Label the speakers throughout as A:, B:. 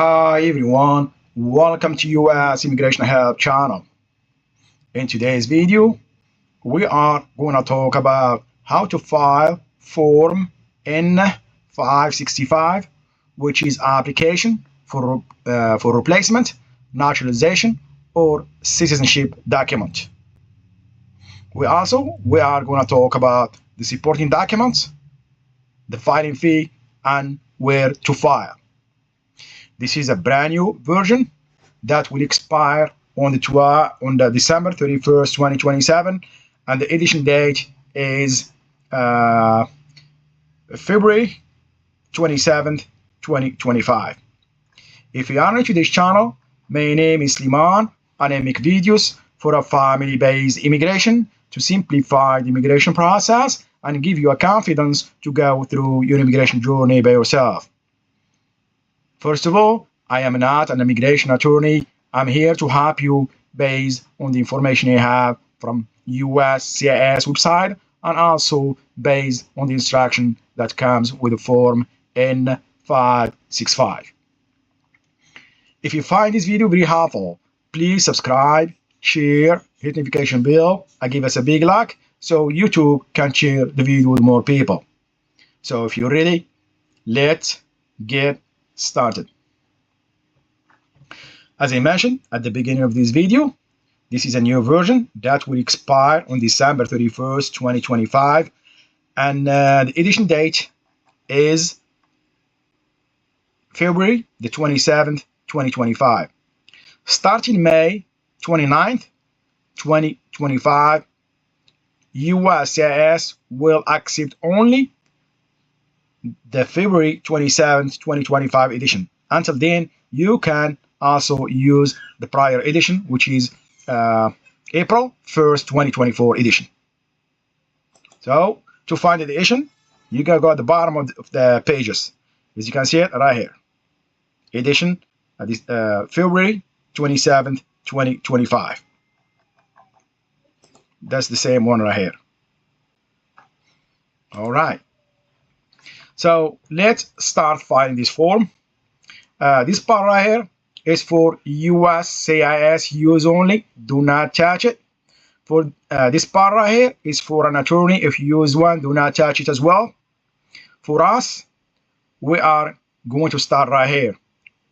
A: Hi everyone, welcome to US Immigration Help channel. In today's video, we are going to talk about how to file Form N-565, which is application for replacement, naturalization, or citizenship document. We are going to talk about the supporting documents, the filing fee, and where to file. This is a brand new version that will expire on the December 31st, 2027, and the edition date is February 27th, 2025. If you are new to this channel, my name is Sliman, and I make videos for a family-based immigration to simplify the immigration process and give you a confidence to go through your immigration journey by yourself. First of all, I am not an immigration attorney. I'm here to help you based on the information you have from USCIS website and also based on the instruction that comes with the Form N-565. If you find this video very helpful, please subscribe, share, hit notification bell, and give us a big like so YouTube can share the video with more people. So if you're ready, let's get started. As I mentioned at the beginning of this video, this is a new version that will expire on December 31st, 2025, and the edition date is February the 27th, 2025. Starting May 29th, 2025, USCIS will accept only the February 27th, 2025 edition. Until then, you can also use the prior edition, which is April 1st, 2024 edition. So, to find the edition, you can go at the bottom of the pages. As you can see it right here. Edition, February 27th, 2025. That's the same one right here. All right. So let's start filing this form. This part right here is for USCIS use only. Do not touch it. For this part right here is for an attorney. If you use one, do not touch it as well. For us, we are going to start right here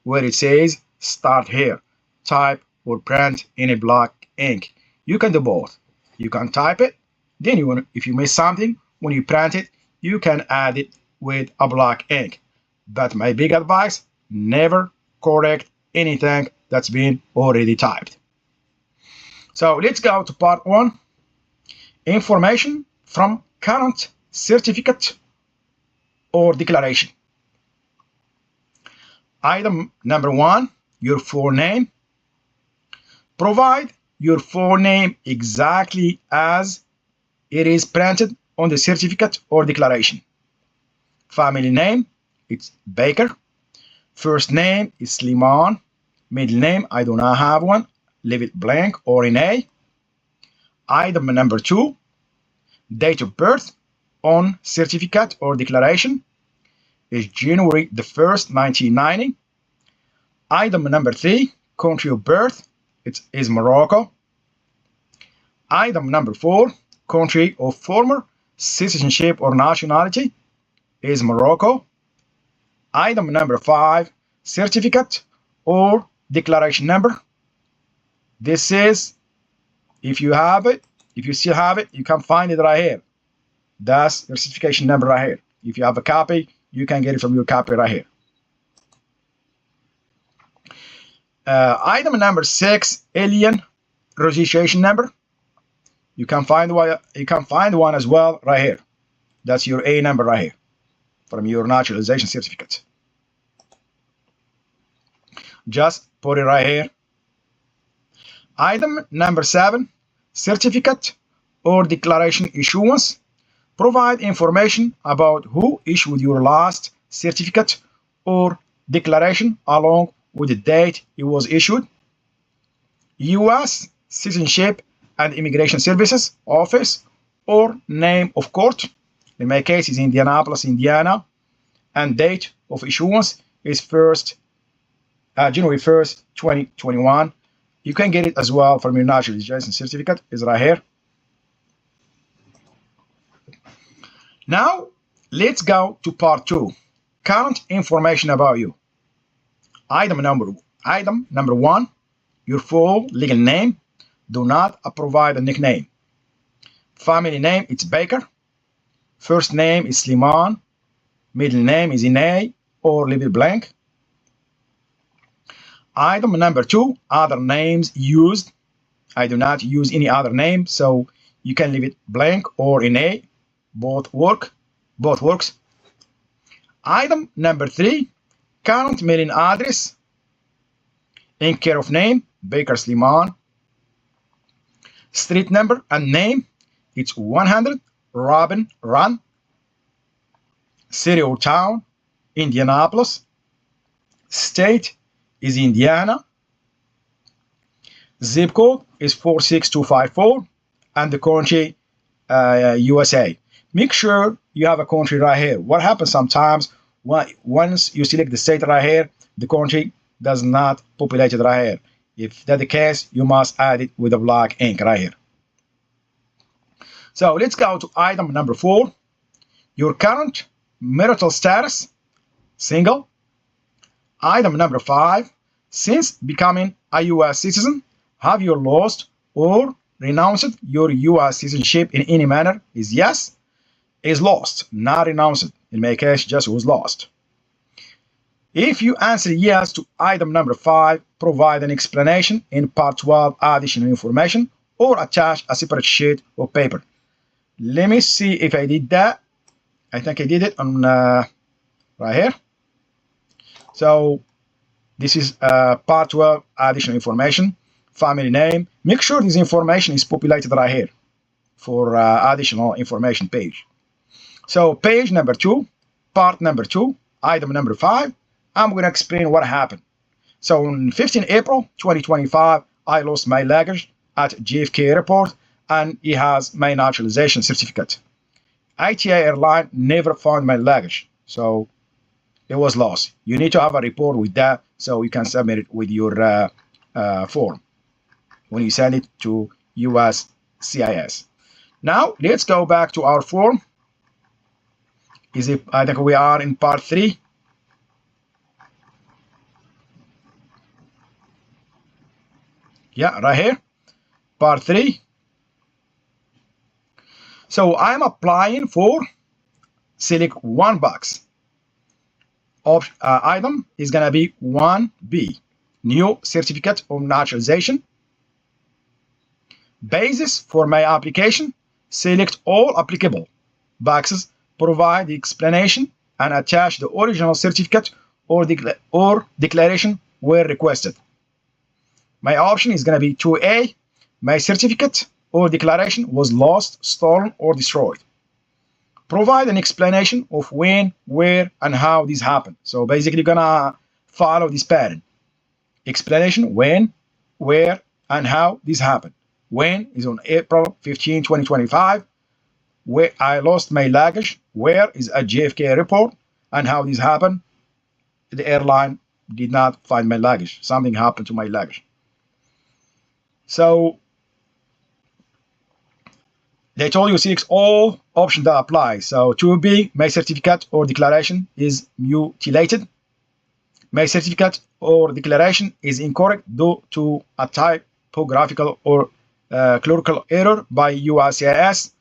A: where it says start here. Type or print in a black ink. You can do both. You can type it. Then if you miss something, when you print it, you can add it with a black ink. But my big advice, never correct anything that's been already typed. So let's go to part 1. Information from current certificate or declaration. Item number 1, your full name. Provide your full name exactly as it is printed on the certificate or declaration. Family name, it's Baker. First name is Sliman. Middle name, I do not have one. Leave it blank or in A. Item number 2, date of birth on certificate or declaration is January the 1st, 1990. Item number 3, country of birth, it is Morocco. Item number 4, country of former citizenship or nationality is Morocco. Item number 5, certificate or declaration number. This is, if you have it, if you still have it, you can find it right here. That's your certification number right here. If you have a copy, you can get it from your copy right here. Item number 6, alien registration number. You can find one as well right here. That's your A number right here from your naturalization certificate. Just put it right here. Item number 7, certificate or declaration issuance. Provide information about who issued your last certificate or declaration along with the date it was issued. U.S. Citizenship and Immigration Services Office or name of court. In my case, is Indianapolis, Indiana, and date of issuance is 1st January 1st, 2021. You can get it as well from your naturalization certificate. Is right here. Now, let's go to part 2. Current information about you. Item number 1, your full legal name. Do not provide a nickname. Family name, it's Baker. First name is Sliman. Middle name is Inay or leave it blank. Item number 2, other names used. I do not use any other name, so you can leave it blank or Inay. Both works. Item number 3, current mailing address. In care of name, Baker Sliman. Street number and name, it's 100 Robin Run. City or town, Indianapolis. State is Indiana. Zip code is 46254 and the country USA. Make sure you have a country right here. What happens sometimes, once you select the state right here, the country does not populate it right here. If that's the case, you must add it with a black ink right here. So let's go to item number 4. Your current marital status, single. Item number 5, since becoming a U.S. citizen, have you lost or renounced your U.S. citizenship in any manner? Is yes. Is lost, not renounced. In my case, just was lost. If you answer yes to item number 5, provide an explanation in part 12 additional information or attach a separate sheet of paper. Let me see if I did that. I think I did it on right here. So this is part 12 additional information, family name. Make sure this information is populated right here for additional information page. So page number 2, part number 2, item number 5, I'm going to explain what happened. So on 15 April 2025, I lost my luggage at JFK airport and it has my naturalization certificate. ITA airline never found my luggage, so it was lost. You need to have a report with that so you can submit it with your form when you send it to USCIS. Now let's go back to our form. I think we are in part 3. Yeah, right here, part 3. So I'm applying for, select one box. Item is gonna be 1B, new certificate of naturalization. Basis for my application, select all applicable boxes, provide the explanation and attach the original certificate or declaration where requested. My option is going to be 2A. My certificate or declaration was lost, stolen, or destroyed. Provide an explanation of when, where, and how this happened. So basically, you're going to follow this pattern. Explanation, when, where, and how this happened. When is on April 15, 2025. Where I lost my luggage. Where is at JFK airport, and how this happened. The airline did not find my luggage. Something happened to my luggage. So they told you select all options that apply. So 2B, my certificate or declaration is mutilated. My certificate or declaration is incorrect due to a typographical or clerical error by USCIS.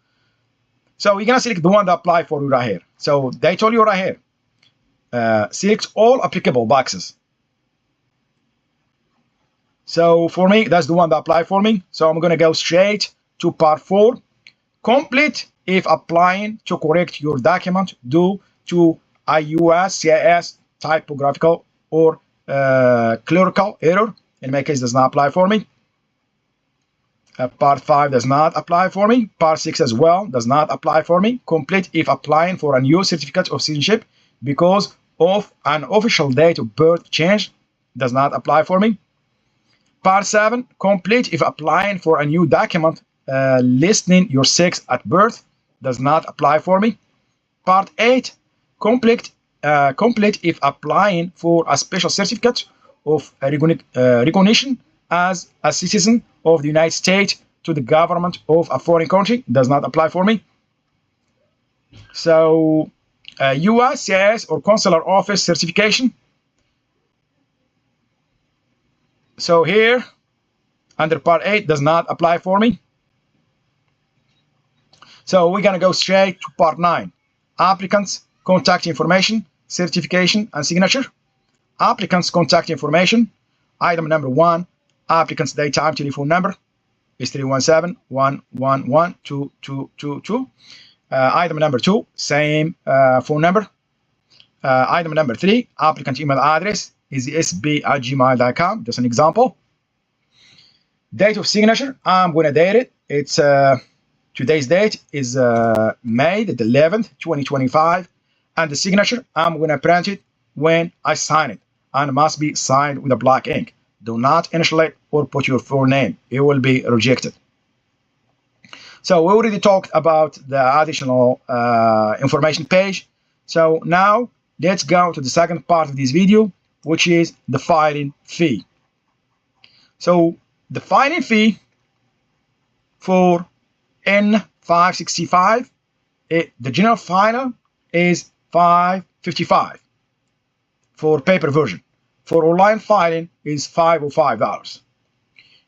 A: So you're gonna select the one that apply for you right here. So they told you right here, select all applicable boxes. So for me, that's the one that apply for me. So I'm gonna go straight to part 4. Complete if applying to correct your document due to a USCIS typographical or clerical error. In my case, does not apply for me. Part 5 does not apply for me. Part 6 as well does not apply for me. Complete if applying for a new certificate of citizenship because of an official date of birth change. Does not apply for me. Part 7, complete if applying for a new document listing your sex at birth. Does not apply for me. Part 8, complete if applying for a special certificate of recognition as a citizen of the United States to the government of a foreign country. Does not apply for me. So USCIS or consular office certification. So here under part 8 does not apply for me. So we're going to go straight to part 9. Applicants contact information, certification and signature. Applicants contact information. Item number 1, applicant's daytime telephone number is 317-111-2222. Item number 2, same phone number. Item number 3, applicant email address is sb@gmail.com. Just an example. Date of signature, I'm going to date it. It's today's date is May the 11th, 2025. And the signature, I'm going to print it when I sign it. And it must be signed with a black ink. Do not initial or put your full name. It will be rejected. So we already talked about the additional information page. So now let's go to the second part of this video, which is the filing fee. So the filing fee for N-565, the general filer is $5.55 for paper version. For online filing is $505.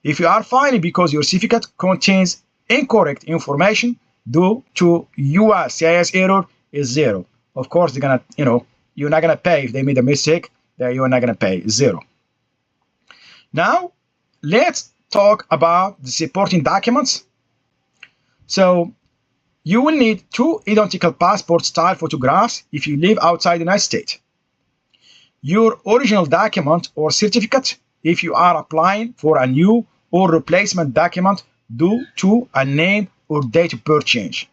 A: If you are filing because your certificate contains incorrect information due to USCIS error is $0. Of course, they're gonna, you're not gonna pay if they made a mistake. That you're not gonna pay $0. Now, let's talk about the supporting documents. So, you will need 2 identical passport style photographs if you live outside the United States. Your original document or certificate if you are applying for a new or replacement document due to a name or date of birth change,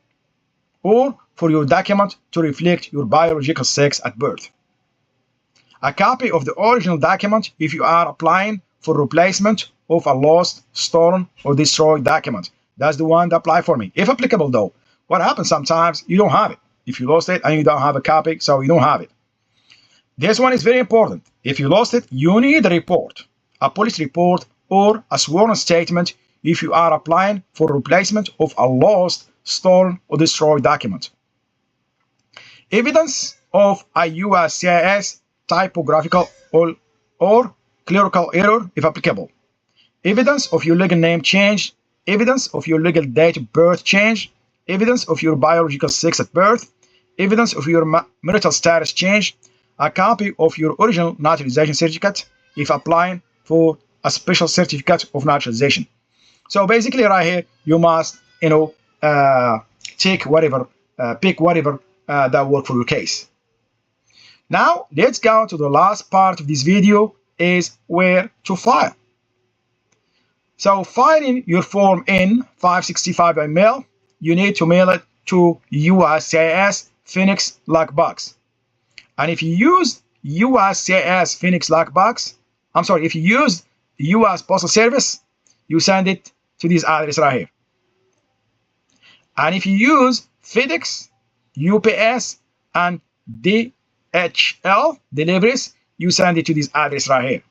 A: or for your document to reflect your biological sex at birth. A copy of the original document if you are applying for replacement of a lost, stolen, or destroyed document. That's the one that applies for me. If applicable though, what happens sometimes you don't have it. If you lost it and you don't have a copy, so you don't have it. This one is very important. If you lost it, you need a report, a police report or a sworn statement if you are applying for replacement of a lost, stolen, or destroyed document. Evidence of a USCIS typographical or clerical error if applicable. Evidence of your legal name change. Evidence of your legal date of birth change. Evidence of your biological sex at birth. Evidence of your marital status change. A copy of your original naturalization certificate if applying for a special certificate of naturalization. So basically right here, you must, pick whatever that work for your case. Now, let's go to the last part of this video is where to file. So filing your form N-565 by mail, you need to mail it to USCIS Phoenix Lockbox. And if you use USCIS Phoenix Lockbox, if you use US Postal Service, you send it to this address right here. And if you use FedEx, UPS, and DHL deliveries, you send it to this address right here.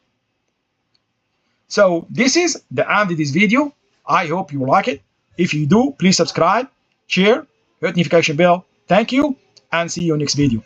A: So this is the end of this video. I hope you like it. If you do, please subscribe, share, hit notification bell. Thank you, and see you next video.